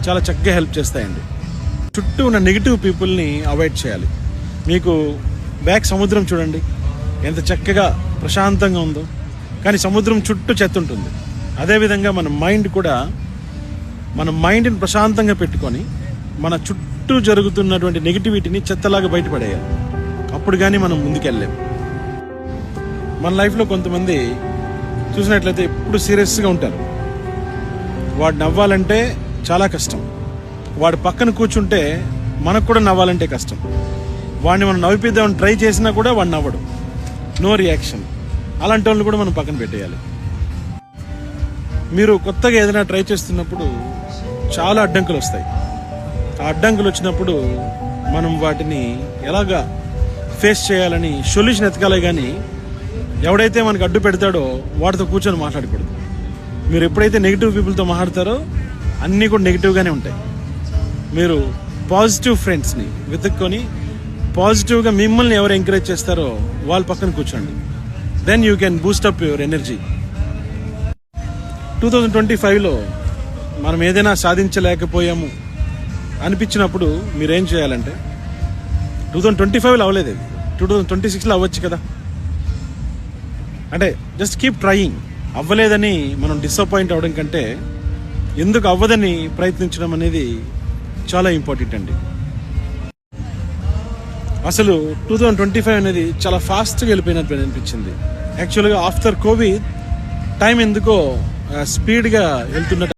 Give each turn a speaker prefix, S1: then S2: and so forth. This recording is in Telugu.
S1: చాలా చక్కగా హెల్ప్ చేస్తాయండి. చుట్టూ ఉన్న నెగిటివ్ పీపుల్ని అవాయిడ్ చేయాలి. మీకు బ్యాక్ సముద్రం చూడండి, ఎంత చక్కగా ప్రశాంతంగా ఉందో, కానీ సముద్రం చుట్టూ చెత్త ఉంటుంది. అదేవిధంగా మన మైండ్ కూడా, మన మైండ్ని ప్రశాంతంగా పెట్టుకొని మన చుట్టూ జరుగుతున్నటువంటి నెగిటివిటీని చెత్తలాగా బయటపడేయాలి. అప్పుడు కానీ మనం ముందుకెళ్ళలేము. మన లైఫ్లో కొంతమంది చూసినట్లయితే ఎప్పుడు సీరియస్గా ఉంటారు. వాడు నవ్వాలంటే చాలా కష్టం. వాడు పక్కన కూర్చుంటే మనకు కూడా నవ్వాలంటే కష్టం. వాడిని మనం నవ్విద్దామని ట్రై చేసినా కూడా వాడు నవ్వడు, నో రియాక్షన్. అలాంటి వాళ్ళని కూడా మనం పక్కన పెట్టేయాలి. మీరు కొత్తగా ఏదైనా ట్రై చేస్తున్నప్పుడు చాలా అడ్డంకులు వస్తాయి. ఆ అడ్డంకులు వచ్చినప్పుడు మనం వాటిని ఎలాగా ఫేస్ చేయాలని సొల్యూషన్ ఎతకాలే కానీ ఎవడైతే మనకు అడ్డు పెడతాడో వాడితో కూర్చొని మాట్లాడకూడదు. మీరు ఎప్పుడైతే నెగిటివ్ పీపుల్తో మాట్లాడతారో అన్నీ కూడా నెగిటివ్గానే ఉంటాయి. మీరు పాజిటివ్ ఫ్రెండ్స్ని వెతుక్కొని పాజిటివ్గా మిమ్మల్ని ఎవరు ఎంకరేజ్ చేస్తారో వాళ్ళ పక్కన కూర్చోండి. Then you can boost up your energy. 2025లో మనం ఏదైనా సాధించలేకపోయాము అనిపించినప్పుడు మీరేం చేయాలంటే, 2025లో అవ్వలేదు, 2026లో అవ్వచ్చు కదా. అంటే జస్ట్ కీప్ ట్రయింగ్. అవ్వలేదని మనం డిసప్పాయింట్ అవ్వడం కంటే ఎందుకు అవ్వదని ప్రయత్నించడం అనేది చాలా ఇంపార్టెంట్ అండి. అసలు 2025 అనేది చాలా ఫాస్ట్గా వెళ్ళిపోయినట్టు అనిపించింది. యాక్చువల్గా ఆఫ్టర్ కోవిడ్ టైం ఎందుకో స్పీడ్గా వెళ్తున్నట్టు